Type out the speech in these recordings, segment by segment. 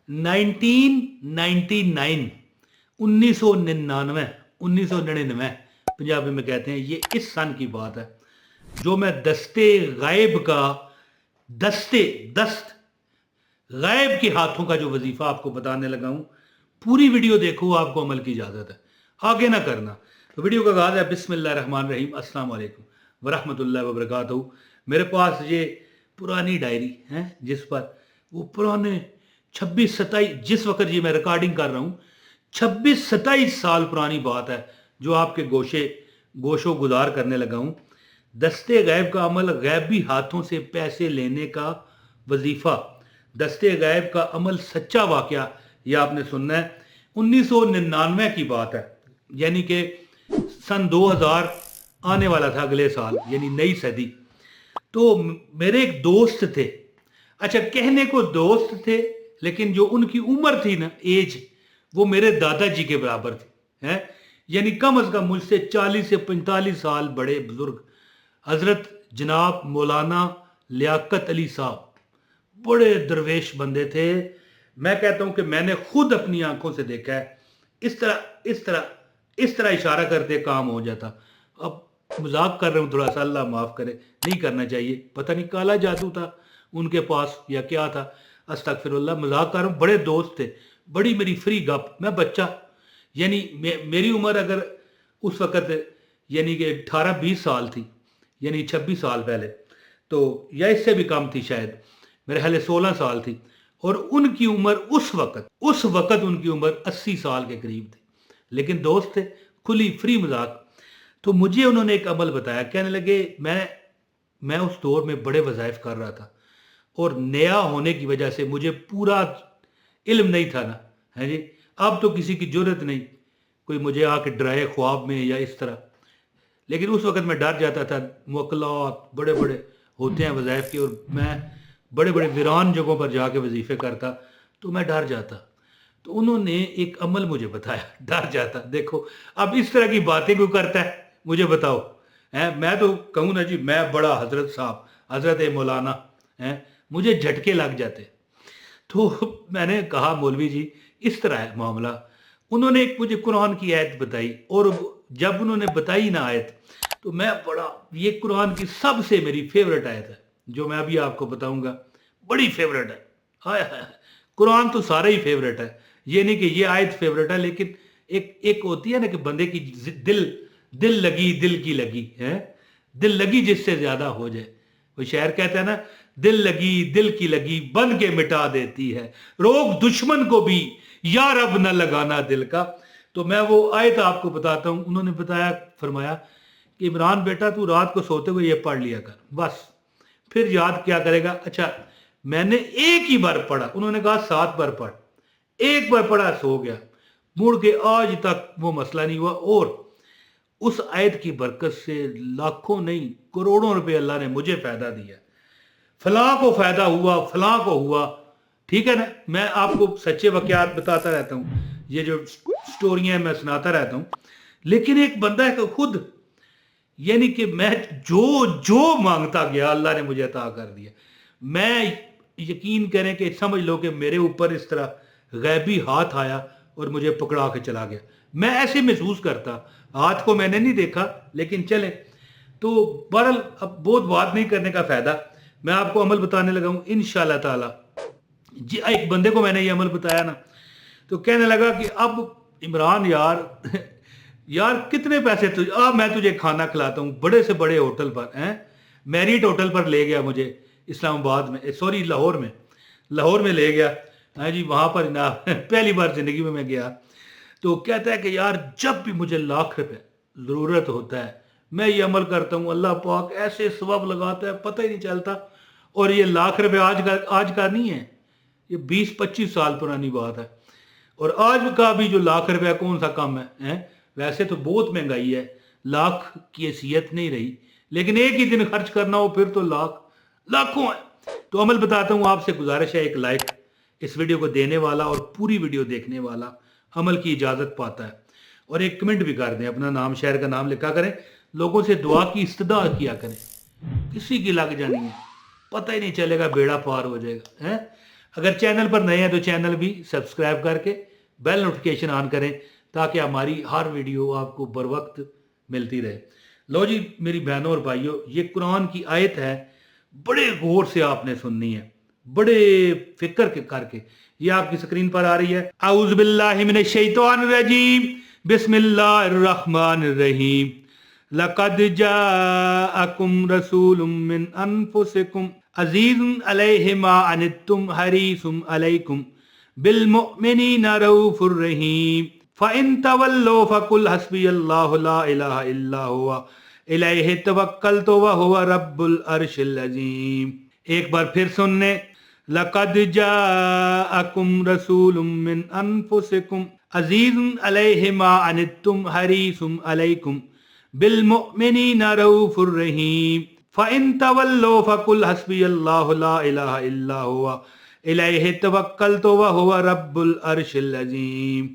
1999 1999 1999 पंजाबी में कहते हैं, ये इस सन की बात है जो मैं दस्ते गायब के हाथों का जो वजीफा आपको बताने लगा हूं। पूरी वीडियो देखो, आपको अमल की इजाजत है, आगे ना करना। तो वीडियो का आगाज है बिस्मिल्लाहिर्रहमानिर्रहीम, अस्सलाम वालेकुम वरहमतुल्लाहि वबरकातुहू। मेरे पास ये पुरानी डायरी है जिस पर वो पुराने 26-27, जिस वक्त ये मैं रिकॉर्डिंग कर रहा हूँ 26-27 साल पुरानी बात है जो आपके गोशो गुजार करने लगा हूँ। दस्ते गैब का अमल, गैबी हाथों से पैसे लेने का वजीफा, दस्ते गैब का अमल, सच्चा वाकया, यह आपने सुनना है। 1999 की बात है, यानी कि सन 2000 आने वाला था अगले साल, यानी नई सदी। तो मेरे एक दोस्त थे, अच्छा कहने को दोस्त थे, लेकिन जो उनकी उम्र थी ना, एज, वो मेरे दादाजी के बराबर थी, हैं, यानी कम अज कम मुझसे 40 से 45 साल बड़े बुजुर्ग। हजरत जनाब मौलाना लियाकत अली साहब, बड़े दरवेश बंदे थे। मैं कहता हूं कि मैंने खुद अपनी आंखों से देखा है, इस तरह इशारा करते काम हो जाता। अब मजाक कर रहा हूं थोड़ा सा, अल्लाह माफ करे, नहीं करना चाहिए, पता नहीं काला जादू था उनके पास या क्या था, अस्तगफिरुल्लाह, मजाक कर रहा हूं। बड़े दोस्त थे, बड़ी मेरी फ्री गप। मैं बच्चा, यानी मेरी उम्र अगर उस वक़्त यानी कि 18-20 साल थी, यानी 26 साल पहले, तो या इससे भी कम थी शायद, मेरे ख्याल 16 साल थी। और उनकी उम्र उस वक़्त उनकी उम्र 80 साल के करीब थी, लेकिन दोस्त थे, खुली फ्री मजाक। तो मुझे उन्होंने एक अमल बताया, कहने लगे मैं उस दौर में बड़े वज़ाइफ कर रहा था और नया होने की वजह से मुझे पूरा इल्म नहीं था ना, है जी। अब तो किसी की जरूरत नहीं कोई मुझे आके डराए ख्वाब में या इस तरह, लेकिन उस वक़्त मैं डर जाता था। मुवक्कलात बड़े बड़े होते हैं वज़ाइफ के, और मैं बड़े बड़े वीरान जगहों पर जाके वजीफ़े करता, तो मैं डर जाता। तो उन्होंने एक अमल मुझे बताया, डर जाता। देखो अब इस तरह की बातें क्यों करता है, मुझे बताओ, हैं। मैं तो कहूँ ना जी, मैं बड़ा हजरत साहब, हजरत मौलाना, हैं, मुझे झटके लग जाते। तो मैंने कहा मौलवी जी इस तरह है मामला। उन्होंने एक मुझे कुरान की आयत बताई, और जब उन्होंने बताई ना आयत, तो मैं बड़ा, ये कुरान की सबसे मेरी फेवरेट आयत है जो मैं अभी आपको बताऊंगा, बड़ी फेवरेट है। हाय हाय, कुरान तो सारे ही फेवरेट है, ये नहीं कि ये आयत फेवरेट है, लेकिन एक होती है ना कि बंदे की दिल लगी, दिल की लगी है, दिल लगी जिससे ज्यादा हो जाए। वो शायर कहता है ना, दिल लगी दिल की लगी बन के मिटा देती है, रोग दुश्मन को भी या रब न लगाना दिल का। तो मैं वो आयत आपको बताता हूं। उन्होंने बताया, फरमाया कि इमरान बेटा तू रात को सोते हुए ये पढ़ लिया कर, बस फिर याद क्या करेगा। अच्छा, मैंने एक ही बार पढ़ा, उन्होंने कहा 7 बार पढ़, एक बार पढ़ा सो गया, मुड़ के आज तक वो मसला नहीं हुआ। और उस आयत की बरकत से लाखों नहीं करोड़ों रुपए अल्लाह ने मुझे फायदा दिया, फलां को फायदा हुआ, फलां को हुआ, ठीक है ना। मैं आपको सच्चे वाकयात बताता रहता हूँ, ये जो स्टोरियां मैं सुनाता रहता हूँ, लेकिन एक बंदा है खुद, यानी कि मैं जो मांगता गया अल्लाह ने मुझे अता कर दिया। मैं यकीन करें कि समझ लो कि मेरे ऊपर इस तरह गैबी हाथ आया और मुझे पकड़ा के चला गया। मैं ऐसे महसूस करता, हाथ को मैंने नहीं देखा, लेकिन चले। तो बहरहाल अब बहुत बात नहीं करने का फायदा, मैं आपको अमल बताने लगा हूं इंशाल्लाह ताला जी। एक बंदे को मैंने ये अमल बताया ना, तो कहने लगा कि अब इमरान यार यार कितने पैसे तुझे, मैं तुझे खाना खिलाता हूँ बड़े से बड़े होटल पर, हैं, मैरिट होटल पर ले गया मुझे इस्लामाबाद में, सॉरी लाहौर में ले गया, हाँ जी, वहाँ पर ना पहली बार ज़िंदगी में मैं गया। तो कहता है कि यार जब भी मुझे लाख रुपए ज़रूरत होता है मैं ये अमल करता हूँ, अल्लाह पाक ऐसे सबब लगाता है पता ही नहीं चलता। और ये लाख रुपए आज का नहीं है, ये 20-25 साल पुरानी बात है। और आज का भी जो लाख रुपया कौन सा कम है? वैसे तो बहुत महंगाई है, लाख की हैसियत नहीं रही, लेकिन एक ही दिन खर्च करना हो फिर तो लाखों है। तो अमल बताता हूँ, आपसे गुजारिश है, एक लाइक इस वीडियो को देने वाला और पूरी वीडियो देखने वाला अमल की इजाज़त पाता है, और एक कमेंट भी कर दें, अपना नाम शहर का नाम लिखा करें, लोगों से दुआ की इस्तदा किया करें। किसी की लग जानी है पता ही नहीं चलेगा, बेड़ा पार हो जाएगा, है। اگر چینل پر نئے ہیں تو چینل بھی سبسکرائب کر کے بیل نوٹیفیکیشن آن کریں تاکہ ہماری ہر ویڈیو آپ کو بر وقت ملتی رہے۔ لو جی میری بہنوں اور بھائیوں، یہ قرآن کی آیت ہے، بڑے غور سے آپ نے سننی ہے، بڑے فکر کے کر کے۔ یہ آپ کی سکرین پر آ رہی ہے۔ اعوذ باللہ من الشیطان الرجیم، بسم اللہ الرحمن الرحیم۔ لقد جاءکم رسول من انفسکم عزیز علیہ ما عنتم حریص علیکم بالمؤمنین رؤوف الرحیم فإن تولوا فقل حسبی اللہ لا الہ الا ہوا الیہ توکلت وہو رب العرش العظیم۔ ایک بار پھر سننے، لقد جاءکم رسول من انفسکم عزیز علیہ ما عنتم حریص علیکم بالمؤمنین رؤوف الرحیم فإن تولوا فقل حسبی اللہ لا الہ الا ہوا الیہ توکلت وہو رب العرش العظیم۔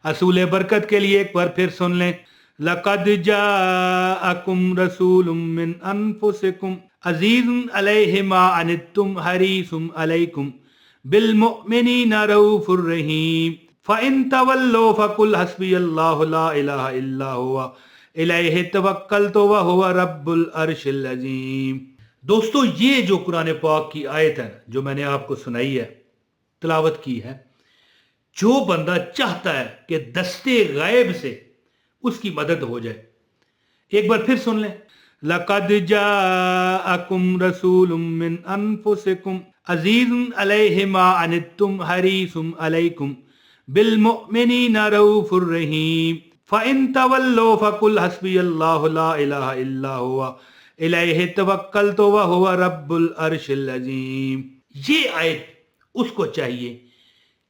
اصول برکت کے لیے ایک بار پھر سن لیں، لقد جاءکم رسول من انفسکم عزیز علیہ ما عنتم حریص علیکم بالمؤمنین رؤوف الرحیم فإن تولوا فقل حسبی اللہ لا الہ الا ہوا الیہ توکلت وہو رب العرش العظیم۔ دوستو، یہ جو قرآن پاک کی آیت ہے جو میں نے آپ کو سنائی ہے، تلاوت کی ہے، جو بندہ چاہتا ہے کہ دستے غیب سے اس کی مدد ہو جائے، ایک بار پھر سن لیں، لقد جاءکم رسول من انفسکم عزیز علیہ ما عنتم حریص علیکم بالمؤمنین رؤوف الرحیم فإن تولوا فقل حسبی اللہ لا الہ الا ہوا الیہ توکلت وہو رب العرش العظیم۔ یہ آیت اس کو چاہیے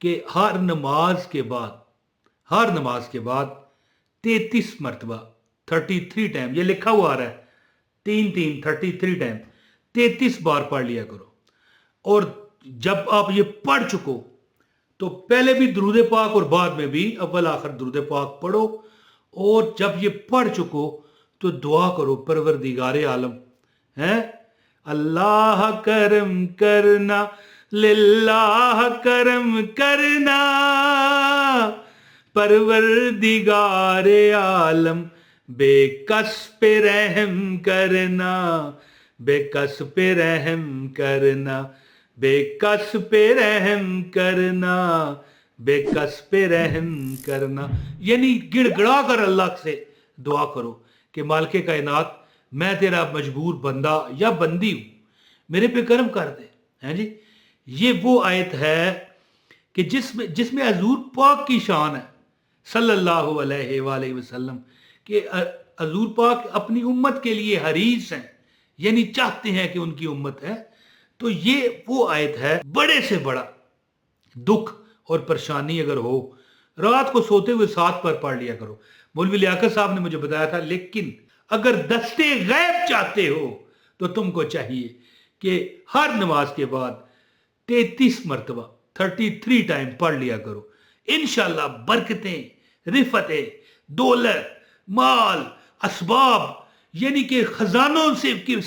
کہ ہر نماز کے بعد 33 مرتبہ 33 ٹائم، یہ لکھا ہوا آ رہا ہے 33 ٹائم 33 بار پڑھ لیا کرو۔ اور جب آپ یہ پڑھ چکو تو پہلے بھی درود پاک اور بعد میں بھی اول آخر درود پاک پڑھو، اور جب یہ پڑھ چکو تو دعا کرو، پروردگار عالم ہیں اللہ کرم کرنا، للہ کرم کرنا، پروردگار عالم بے کس پہ رحم کرنا، بے کس پہ رحم کرنا، بے کس پہ رحم کرنا، بے کس پہ رحم کرنا۔ یعنی گڑ گڑا کر اللہ سے دعا کرو کہ مالک کائنات، میں تیرا مجبور بندہ یا بندی ہوں، میرے پہ کرم کر دے، ہیں جی۔ یہ وہ آیت ہے کہ جس میں حضور پاک کی شان ہے صلی اللہ علیہ وآلہ وسلم، کہ حضور پاک اپنی امت کے لیے حریص ہیں، یعنی چاہتے ہیں کہ ان کی امت ہے۔ تو یہ وہ آیت ہے، بڑے سے بڑا دکھ اور پریشانی اگر ہو، رات کو سوتے ہوئے 7 پر پڑھ لیا کرو۔ مولوی لیاقت صاحب نے مجھے بتایا تھا، لیکن اگر دستے غیب چاہتے ہو تو تم کو چاہیے کہ ہر نماز کے بعد 33 مرتبہ 33 ٹائم پڑھ لیا کرو۔ انشاءاللہ برکتیں، رفتیں، دولت، مال، اسباب، یعنی کہ خزانوں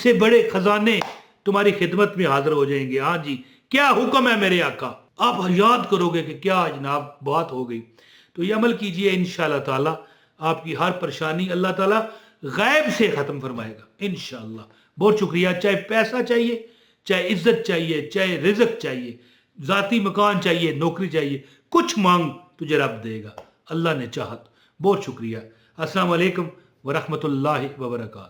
سے بڑے خزانے تمہاری خدمت میں حاضر ہو جائیں گے۔ ہاں جی، کیا حکم ہے میرے آقا، آپ یاد کرو گے کہ کیا جناب بات ہو گئی۔ تو یہ عمل کیجئے، انشاءاللہ تعالی آپ کی ہر پریشانی اللہ تعالی غیب سے ختم فرمائے گا انشاءاللہ۔ بہت شکریہ۔ چاہے پیسہ چاہیے، چاہے عزت چاہیے، چاہے رزق چاہیے، ذاتی مکان چاہیے، نوکری چاہیے، کچھ مانگ تجھے رب دے گا اللہ نے چاہت۔ بہت شکریہ۔ السلام علیکم ورحمۃ اللہ وبرکاتہ۔